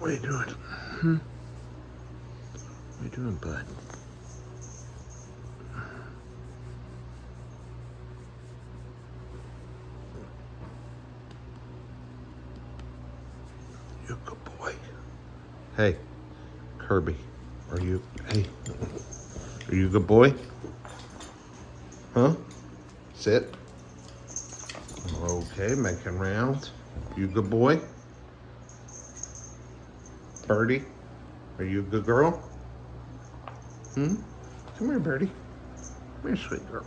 What are you doing? What are you doing, bud? You're a good boy. Hey, Kirby, are you a good boy? Huh? Sit. Okay, making rounds. You a good boy? Birdie, are you a good girl? Come here, Birdie. Come here, sweet girl.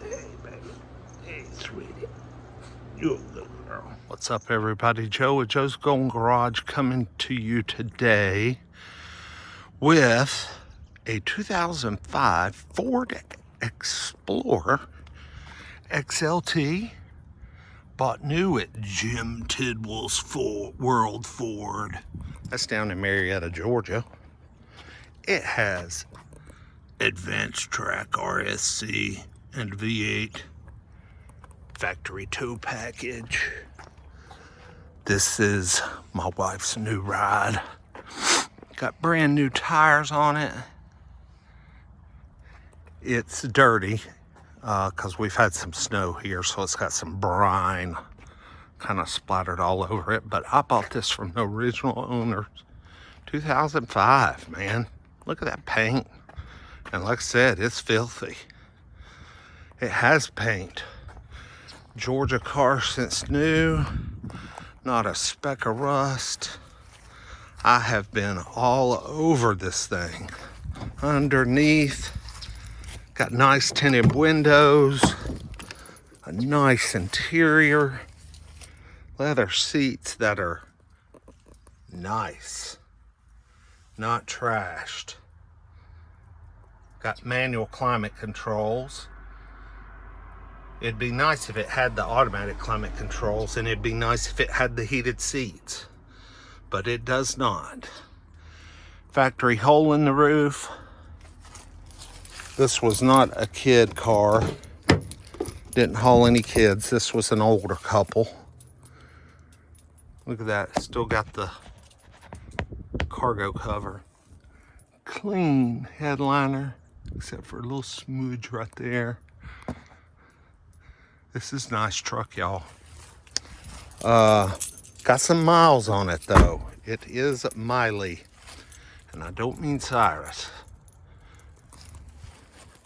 Hey, baby. Hey, sweetie. You a good girl. What's up, everybody? Joe with Joe's Golden Garage coming to you today with a 2005 Ford Explorer XLT. Bought new at Jim Tidwell's World Ford. That's down in Marietta, Georgia. It has Advanced Track RSC and V8 factory tow package. This is my wife's new ride. Got brand new tires on it. It's dirty because we've had some snow here, so it's got some brine kind of splattered all over it. But I bought this from the original owners, 2005, man. Look at that paint. And like I said, it's filthy. It has paint. Georgia car since new. Not a speck of rust. I have been all over this thing. Underneath. Got nice tinted windows. A nice interior. Leather seats that are nice. Not trashed. Got manual climate controls. It'd be nice if it had the automatic climate controls, and it'd be nice if it had the heated seats, but it does not. Factory hole in the roof. This was not a kid car. Didn't haul any kids. This was an older couple. Look at that. Still got the cargo cover. Clean headliner, except for a little smudge right there. This is a nice truck, y'all. Got some miles on it, though. It is Miley, and I don't mean Cyrus.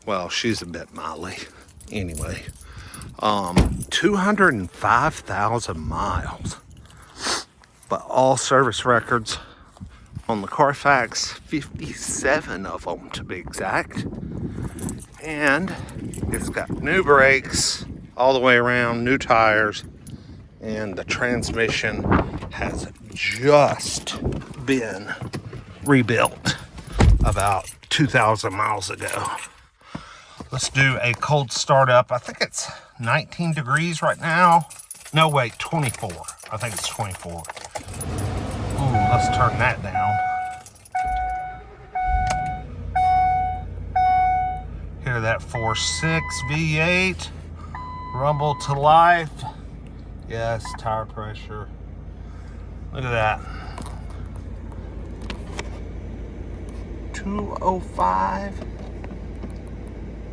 Well, she's a bit Miley. Anyway, 205,000 miles. But all service records on the Carfax, 57 of them to be exact. And it's got new brakes all the way around, new tires, and the transmission has just been rebuilt about 2,000 miles ago. Let's do a cold startup. I think it's 19 degrees right now. No, wait, 24. I think it's 24. Ooh, let's turn that down. Hear that 4.6 V8. Rumble to life. Yes, tire pressure. Look at that. 205.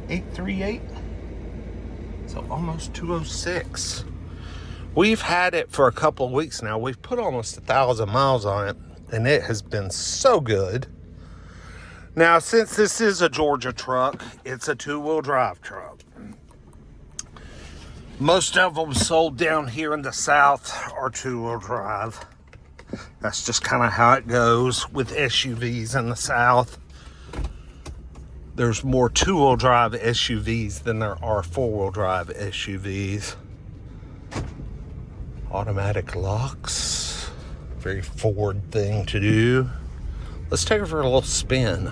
838. So almost 206. We've had it for a couple of weeks now. We've put almost 1,000 miles on it, and it has been so good. Now, since this is a Georgia truck, it's a two-wheel drive truck. Most of them sold down here in the South are two-wheel drive. That's just kind of how it goes with SUVs in the South. There's more two-wheel drive SUVs than there are four-wheel drive SUVs. Automatic locks. Very Ford thing to do. Let's take her for a little spin.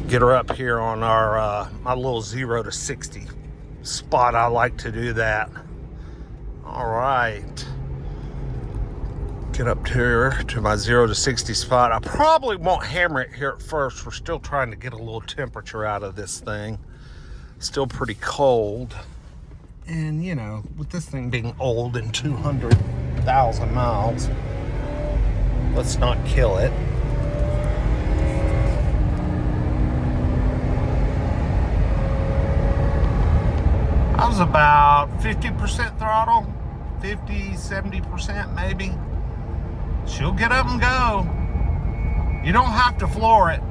Get her up here on our my little 0 to 60 spot. I like to do that. All right. Get up to my 0 to 60 spot. I probably won't hammer it here at first. We're still trying to get a little temperature out of this thing. Still pretty cold. And you know, with this thing being old and 200 1,000 miles. Let's not kill it. I was about 50% throttle, 50, 70% maybe. She'll get up and go. You don't have to floor it.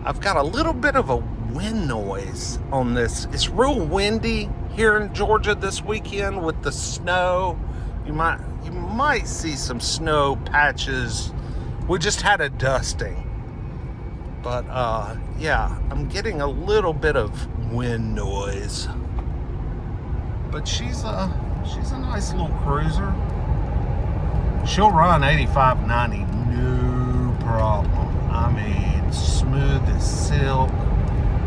I've got a little bit of a wind noise on this. It's real windy here in Georgia this weekend with the snow. You might see some snow patches. We just had a dusting. But yeah, I'm getting a little bit of wind noise. But she's a nice little cruiser. She'll run 85, 90, no problem. I mean, smooth as silk.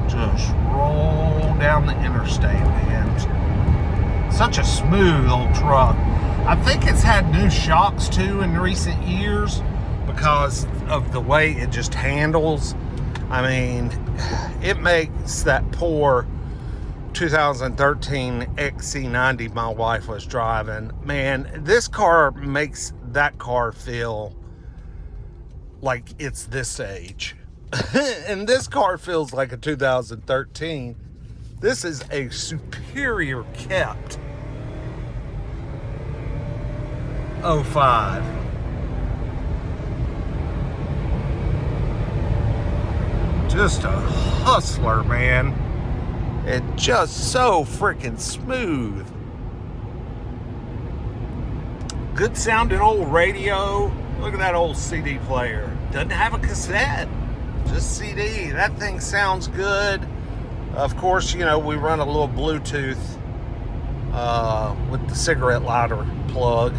Just roll down the interstate, man. Such a smooth old truck. I think it's had new shocks too in recent years because of the way it just handles. I mean, it makes that poor 2013 XC90 my wife was driving. Man, this car makes that car feel like it's this age. And this car feels like a 2013. This is a superior kept 05. Just a hustler, man. And just so freaking smooth. Good sounding old radio. Look at that old CD player. Doesn't have a cassette, just CD. That thing sounds good. Of course, you know, we run a little Bluetooth with the cigarette lighter plug.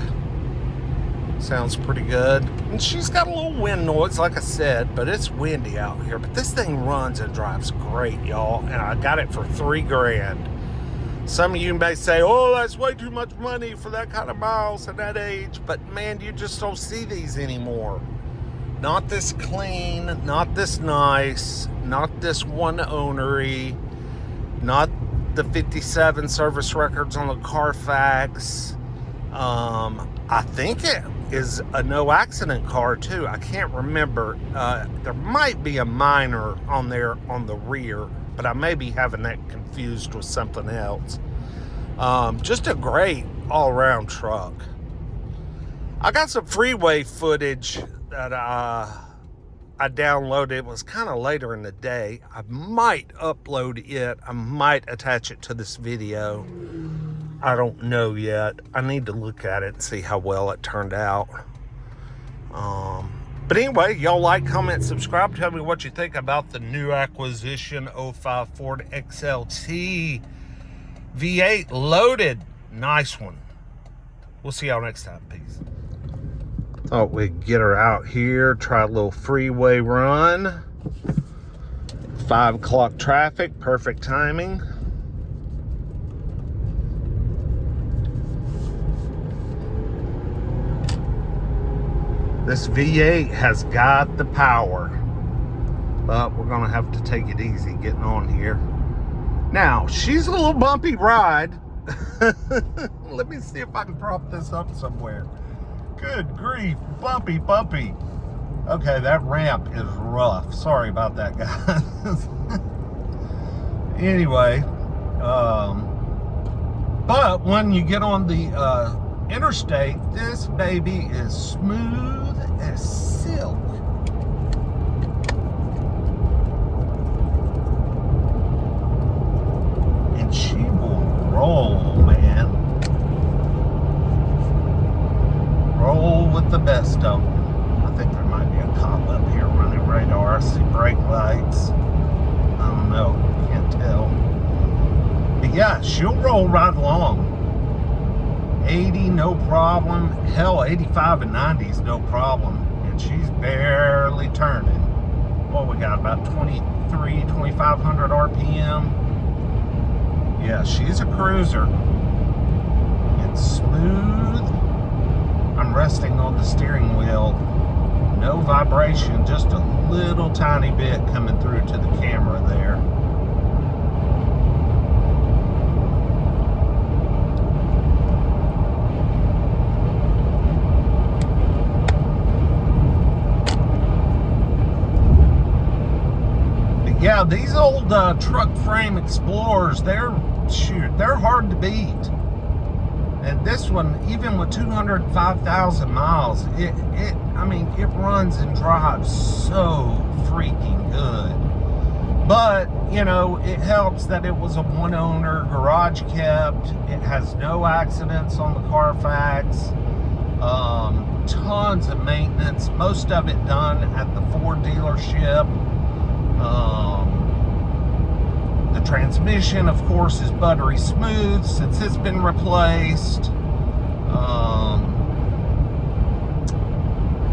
Sounds pretty good. And she's got a little wind noise, like I said, but it's windy out here. But this thing runs and drives great, y'all. And I got it for $3,000. Some of you may say, oh, that's way too much money for that kind of miles at that age. But man, you just don't see these anymore. Not this clean, not this nice, not this one ownery, not the 57 service records on the Carfax. I think it is a no accident car too. I can't remember. There might be a minor on there on the rear, but I may be having that confused with something else. Just a great all-around truck. I got some Freeway footage that I downloaded. It was kind of later in the day. I might upload it. I might attach it to this video. I don't know yet. I need to look at it and see how well it turned out. But anyway, y'all like, comment, subscribe. Tell me what you think about the new acquisition 05 Ford XLT V8 loaded. Nice one. We'll see y'all next time. Peace. Thought we'd get her out here, try a little freeway run. 5 o'clock traffic, perfect timing. This V8 has got the power, but we're gonna have to take it easy getting on here. Now, she's a little bumpy ride. Let me see if I can prop this up somewhere. Good grief, bumpy, bumpy. Okay, that ramp is rough. Sorry about that, guys. Anyway, but when you get on the interstate, this baby is smooth as silk. And she will roll, man. Roll with the best of them. I think there might be a cop up here running radar. I see brake lights. I don't know, can't tell. But yeah, she'll roll right along. 80, no problem. Hell, 85 and 90 is no problem. And she's barely turning. Well, we got about 2,500 RPM. Yeah, she's a cruiser. It's smooth. I'm resting on the steering wheel. No vibration, just a little tiny bit coming through to the camera there. Yeah, these old truck frame Explorers, they're hard to beat. And this one, even with 205,000 miles, it runs and drives so freaking good. But, you know, it helps that it was a one-owner, garage kept. It has no accidents on the Carfax. Tons of maintenance, most of it done at the Ford dealership. The transmission, of course, is buttery smooth since it's been replaced.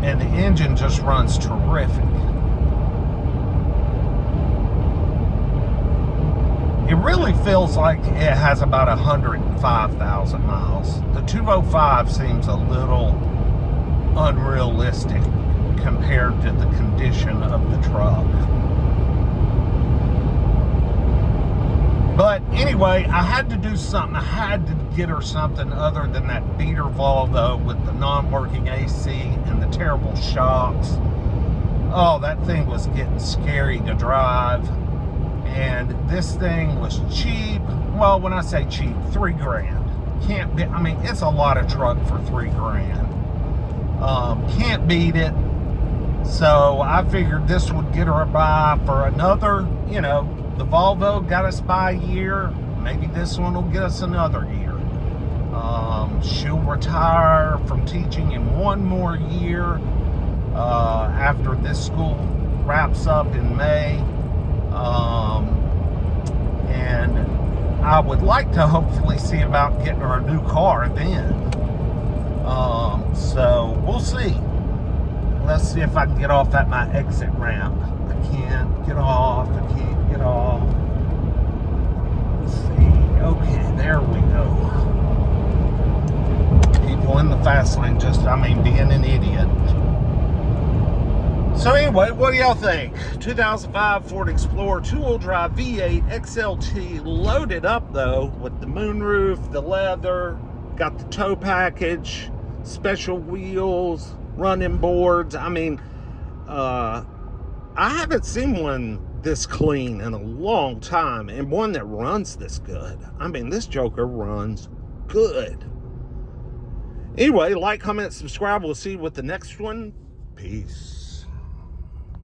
And the engine just runs terrific. It really feels like it has about 105,000 miles. The 205 seems a little unrealistic compared to the condition of the truck. But anyway, I had to do something. I had to get her something other than that beater Volvo with the non-working AC and the terrible shocks. Oh, that thing was getting scary to drive. And this thing was cheap. Well, when I say cheap, $3 grand. Can't be, I mean, it's a lot of truck for $3 grand. Can't beat it. So I figured this would get her by for another, you know, the Volvo got us by a year. Maybe this one will get us another year. She'll retire from teaching in one more year after this school wraps up in May. And I would like to hopefully see about getting her a new car then. So we'll see. Let's see if I can get off at my exit ramp. I can't get off. I can't get off. Let's see. Okay, there we go. People in the fast lane just, being an idiot. So anyway, what do y'all think? 2005 Ford Explorer 2-wheel drive V8 XLT, loaded up though with the moonroof, the leather, got the tow package, special wheels, running boards. I haven't seen one this clean in a long time, and one that runs this good. This joker runs good. Anyway, like, comment, subscribe. We'll see you with the next one. Peace.